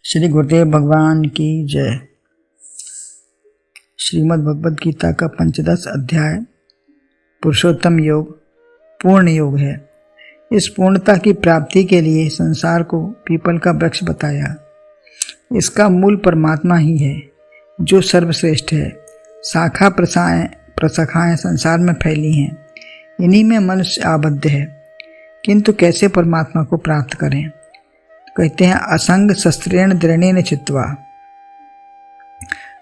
श्री गुरुदेव भगवान की जय। श्रीमद् भगवद गीता का 15 अध्याय पुरुषोत्तम योग पूर्ण योग है। इस पूर्णता की प्राप्ति के लिए संसार को पीपल का वृक्ष बताया। इसका मूल परमात्मा ही है जो सर्वश्रेष्ठ है। शाखा प्रशाखाएं संसार में फैली हैं, इन्हीं में मनुष्य आबद्ध है। किंतु कैसे परमात्मा को प्राप्त करें? कहते हैं असंग शस्त्रेण दृढ़ेन चित्वा।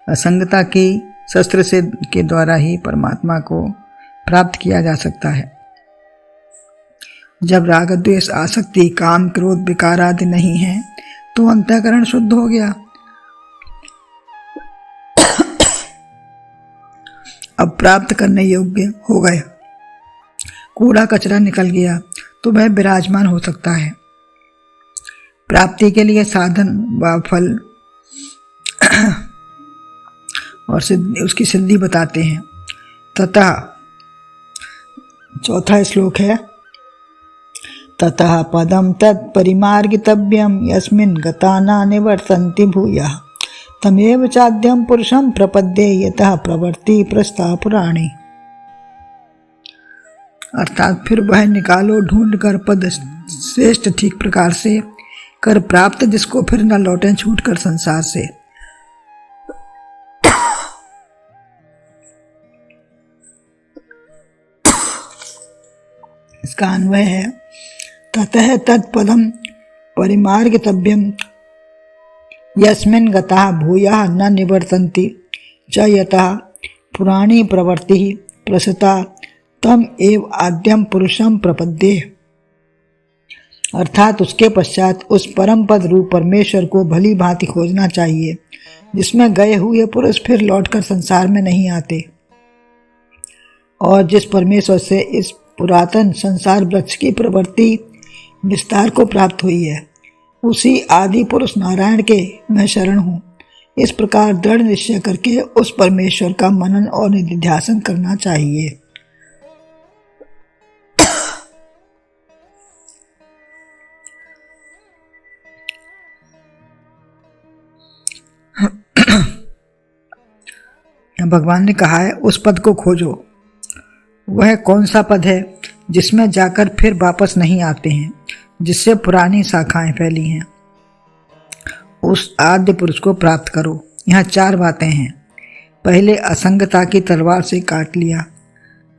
असंगता की शस्त्र से के द्वारा ही परमात्मा को प्राप्त किया जा सकता है। जब राग द्वेष आसक्ति काम क्रोध विकार आदि नहीं है तो अंतःकरण शुद्ध हो गया। अब प्राप्त करने योग्य हो गया, कूड़ा कचरा निकल गया तो वह विराजमान हो सकता है। प्राप्ति के लिए साधन व फल और उसकी सिद्धि बताते हैं। ततः चौथा श्लोक है, ततः पदम तत्परिमार्गितव्यम यस्मिन् गता न निवर्तन्ति भूयः तमेव चाद्यं पुरुषं प्रपद्ये यतः प्रवर्ति प्रस्ता पुराणी। अर्थात फिर वह निकालो ढूंढ कर पद श्रेष्ठ ठीक प्रकार से कर प्राप्त, जिसको फिर न लौटें छूट कर संसार से। इसका अन्वय है, ततः तत्पदम परिमार्गितव्यम यस्मिन् गताः भूयः न निवर्तन्ति च यतः पुराणी प्रवृत्ति प्रसृता तम एव आद्यम पुरुषम प्रपद्ये। अर्थात उसके पश्चात उस परम पद रूप परमेश्वर को भली भांति खोजना चाहिए, जिसमें गए हुए पुरुष फिर लौटकर संसार में नहीं आते, और जिस परमेश्वर से इस पुरातन संसार वृक्ष की प्रवृत्ति विस्तार को प्राप्त हुई है, उसी आदि पुरुष नारायण के मैं शरण हूँ। इस प्रकार दृढ़ निश्चय करके उस परमेश्वर का मनन और निधिध्यासन करना चाहिए। भगवान ने कहा है, उस पद को खोजो। वह कौन सा पद है जिसमें जाकर फिर वापस नहीं आते हैं, जिससे पुरानी शाखाएं फैली हैं? उस आद्य पुरुष को प्राप्त करो। यहाँ 4 बातें हैं। पहले असंगता की तलवार से काट लिया,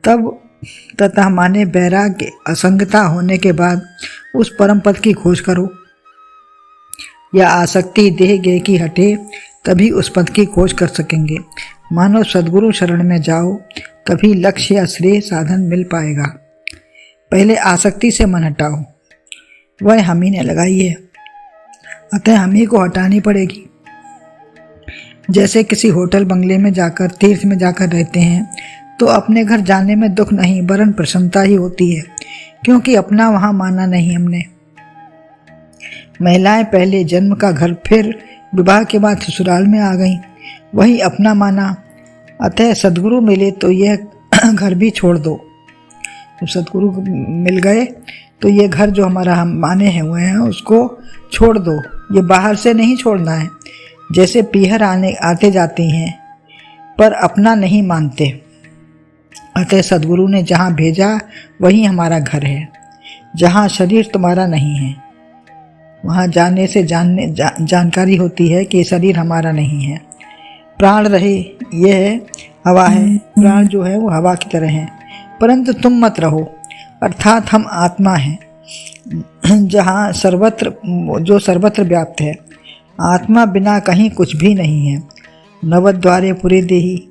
तब ततः माने वैराग्य असंगता होने के बाद उस परम पद की खोज करो। या आसक्ति देह गेह की हटे, तभी उस पद की खोज कर सकेंगे। मानो सद्गुरु शरण में जाओ, तभी लक्ष्य या श्रेय साधन मिल पाएगा। पहले आसक्ति से मन हटाओ, वह हम ही ने लगाई है, अतः हम ही को हटानी पड़ेगी। जैसे किसी होटल बंगले में जाकर तीर्थ में जाकर रहते हैं तो अपने घर जाने में दुख नहीं वरन प्रसन्नता ही होती है, क्योंकि अपना वहाँ माना नहीं हमने। महिलाएं पहले जन्म का घर फिर विवाह के बाद ससुराल में आ गईं, वही अपना माना। अतः सद्गुरु मिले तो यह घर भी छोड़ दो। जब सद्गुरु मिल गए तो ये घर जो हमारा हम माने हैं हुए हैं उसको छोड़ दो। ये बाहर से नहीं छोड़ना है। जैसे पीहर आते जाते हैं पर अपना नहीं मानते, अतः सद्गुरु ने जहाँ भेजा वही हमारा घर है। जहाँ शरीर तुम्हारा नहीं है, वहाँ जाने से जानकारी होती है कि शरीर हमारा नहीं है। प्राण रहे, यह हवा है। प्राण जो है वो हवा की तरह है, परंतु तुम मत रहो। अर्थात हम आत्मा हैं जहाँ सर्वत्र व्याप्त है। आत्मा बिना कहीं कुछ भी नहीं है। नवद्वारे पूरे देही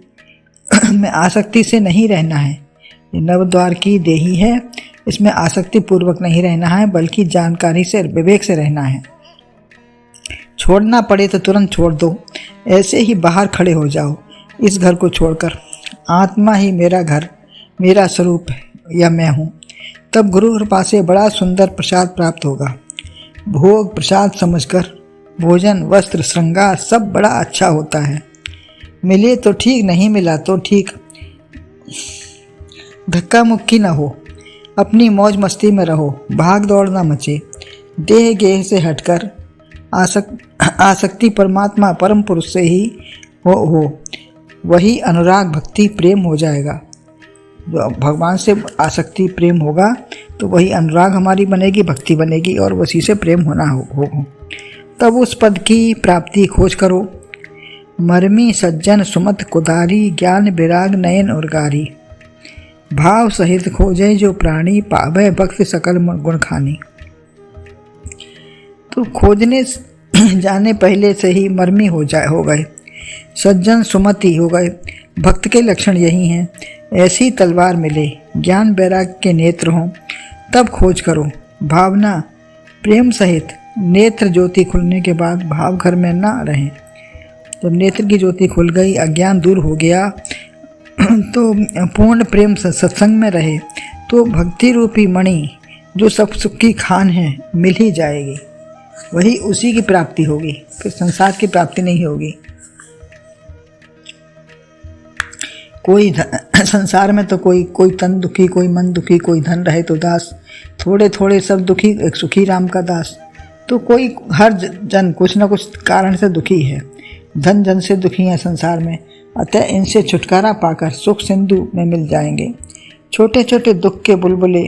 में आसक्ति से नहीं रहना है। नवद्वार की देही है, इसमें आसक्ति पूर्वक नहीं रहना है, बल्कि जानकारी से विवेक से रहना है। छोड़ना पड़े तो तुरंत छोड़ दो, ऐसे ही बाहर खड़े हो जाओ इस घर को छोड़कर। आत्मा ही मेरा घर, मेरा स्वरूप है या मैं हूँ। तब गुरु कृपा से बड़ा सुंदर प्रसाद प्राप्त होगा। भोग प्रसाद समझकर भोजन वस्त्र श्रृंगार सब बड़ा अच्छा होता है। मिले तो ठीक, नहीं मिला तो ठीक। धक्का मुक्की न हो, अपनी मौज मस्ती में रहो, भाग दौड़ न मचे। देह गेह से हटकर आसक्ति परमात्मा परम पुरुष से ही हो वही अनुराग भक्ति प्रेम हो जाएगा। जो भगवान से आसक्ति प्रेम होगा तो वही अनुराग हमारी बनेगी, भक्ति बनेगी और उसी से प्रेम होना हो। तब उस पद की प्राप्ति खोज करो। मर्मी सज्जन सुमत कुदारी, ज्ञान विराग नयन और गारी। भाव सहित खोजे जो प्राणी, पावे भक्त सकल गुण खानी। तो खोजने जाने पहले से ही मर्मी हो गए, सज्जन सुमति हो गए। भक्त के लक्षण यही हैं। ऐसी तलवार मिले, ज्ञान वैराग के नेत्र हों, तब खोज करो। भावना प्रेम सहित नेत्र ज्योति खुलने के बाद भाव घर में ना रहे। जब नेत्र की ज्योति खुल गई, अज्ञान दूर हो गया, तो पूर्ण प्रेम सत्संग में रहे तो भक्ति रूपी मणि जो सब सुख की खान है मिल ही जाएगी। वही उसी की प्राप्ति होगी, फिर संसार की प्राप्ति नहीं होगी। कोई संसार में तो कोई तन दुखी, कोई मन दुखी, कोई धन रहे तो दास, थोड़े थोड़े सब दुखी, एक सुखी राम का दास। तो कोई हर जन कुछ न कुछ कारण से दुखी है, धन जन से दुखी है संसार में। अतः इनसे छुटकारा पाकर सुख सिंधु में मिल जाएंगे। छोटे छोटे दुख के बुलबुले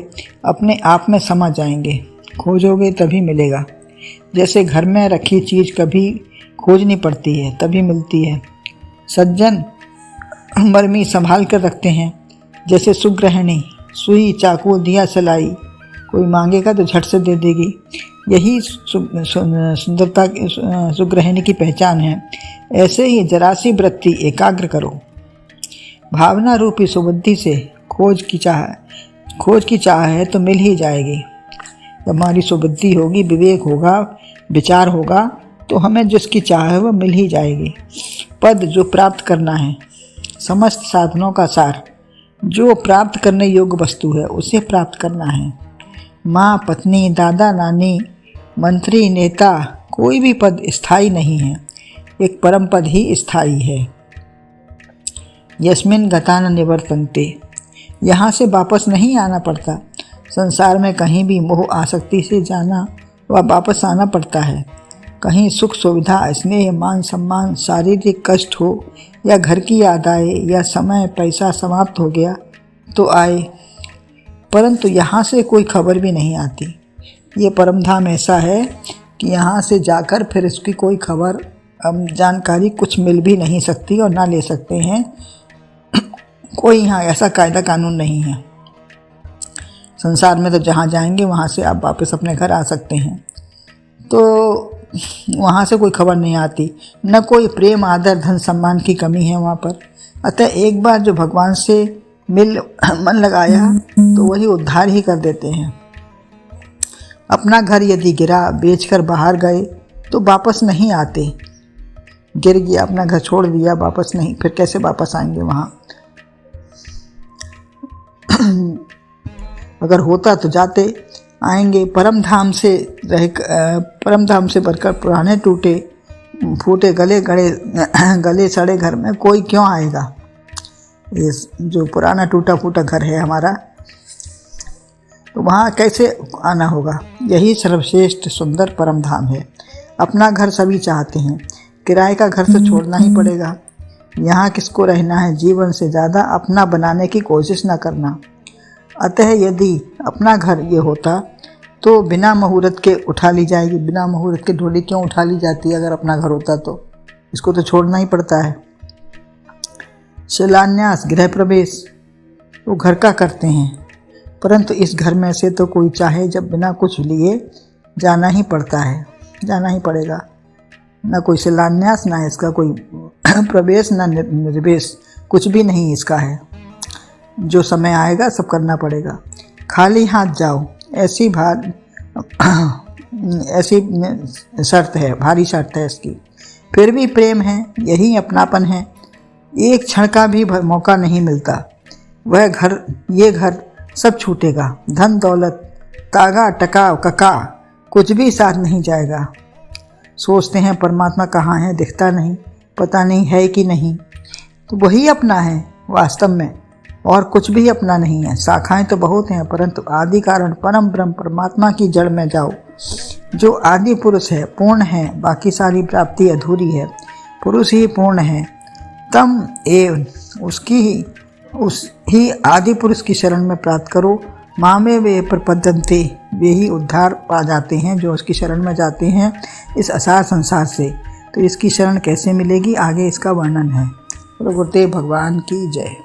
अपने आप में समा जाएंगे। खोजोगे तभी मिलेगा। जैसे घर में रखी चीज़ कभी खोजनी पड़ती है तभी मिलती है। सज्जन मर्मी संभाल कर रखते हैं। जैसे सुगृहिणी सुई चाकू दिया सलाई, कोई मांगेगा तो झट से दे देगी। यही सुंदरता सुगृहिणी की पहचान है। ऐसे ही जरासी वृत्ति एकाग्र करो। भावना रूपी सुबुद्धि से खोज की चाह है तो मिल ही जाएगी। जब हमारी सुबुद्धि होगी, विवेक होगा, विचार होगा तो हमें जिसकी चाह है वह मिल ही जाएगी। पद जो प्राप्त करना है, समस्त साधनों का सार, जो प्राप्त करने योग्य वस्तु है उसे प्राप्त करना है। माँ, पत्नी, दादा, नानी, मंत्री, नेता, कोई भी पद स्थायी नहीं है। एक परम पद ही स्थायी है। यस्मिन गता न निवर्तन्ते, यहाँ से वापस नहीं आना पड़ता। संसार में कहीं भी मोह आसक्ति से जाना व वापस आना पड़ता है। कहीं सुख सुविधा, स्नेह, मान सम्मान, शारीरिक कष्ट हो या घर की याद आए या समय पैसा समाप्त हो गया तो आए, परंतु यहाँ से कोई खबर भी नहीं आती। ये परम धाम ऐसा है कि यहाँ से जाकर फिर इसकी कोई खबर जानकारी कुछ मिल भी नहीं सकती और ना ले सकते हैं। कोई यहाँ ऐसा कायदा कानून नहीं है। संसार में तो जहाँ जाएंगे वहाँ से आप वापस अपने घर आ सकते हैं, तो वहाँ से कोई खबर नहीं आती। न कोई प्रेम, आदर, धन, सम्मान की कमी है वहाँ पर। अतः एक बार जो भगवान से मिल मन लगाया तो वही उद्धार ही कर देते हैं। अपना घर यदि गिरा, बेचकर बाहर गए तो वापस नहीं आते। गिर गया, अपना घर छोड़ दिया, वापस नहीं, फिर कैसे वापस आएंगे वहाँ? अगर होता तो जाते, आएंगे। परम धाम से बढ़कर पुराने टूटे फूटे गले सड़े घर में कोई क्यों आएगा? ये जो पुराना टूटा फूटा घर है हमारा, तो वहाँ कैसे आना होगा? यही सर्वश्रेष्ठ सुंदर परम धाम है। अपना घर सभी चाहते हैं, किराए का घर तो छोड़ना ही पड़ेगा। यहाँ किसको रहना है? जीवन से ज़्यादा अपना बनाने की कोशिश न करना। अतः यदि अपना घर ये होता तो बिना मुहूर्त के उठा ली जाएगी। बिना मुहूर्त के ढोली क्यों उठा ली जाती है? अगर अपना घर होता तो इसको तो छोड़ना ही पड़ता है। शिलान्यास, गृह प्रवेश वो घर का करते हैं, परंतु इस घर में से तो कोई चाहे जब बिना कुछ लिए जाना ही पड़ता है, जाना ही पड़ेगा। ना कोई शिलान्यास, ना इसका कोई प्रवेश, ना निर्वेश, कुछ भी नहीं इसका है। जो समय आएगा सब करना पड़ेगा। खाली हाथ जाओ, ऐसी शर्त है, भारी शर्त है इसकी। फिर भी प्रेम है, यही अपनापन है। एक क्षण का भी मौका नहीं मिलता। ये घर सब छूटेगा। धन दौलत, तागा टका कका, कुछ भी साथ नहीं जाएगा। सोचते हैं परमात्मा कहाँ है, दिखता नहीं, पता नहीं है कि नहीं। तो वही अपना है वास्तव में। और कुछ भी अपना नहीं है। शाखाएं तो बहुत हैं, परंतु आदि कारण परम ब्रह्म परमात्मा की जड़ में जाओ। जो आदि पुरुष है, पूर्ण है, बाकी सारी प्राप्ति अधूरी है। पुरुष ही पूर्ण है, तम एव उस ही आदि पुरुष की शरण में प्राप्त करो। मामे वे प्रपद्यन्ते, वे ही उद्धार पा जाते हैं जो उसकी शरण में जाते हैं इस असार संसार से। तो इसकी शरण कैसे मिलेगी, आगे इसका वर्णन है। गुरुदेव भगवान की जय।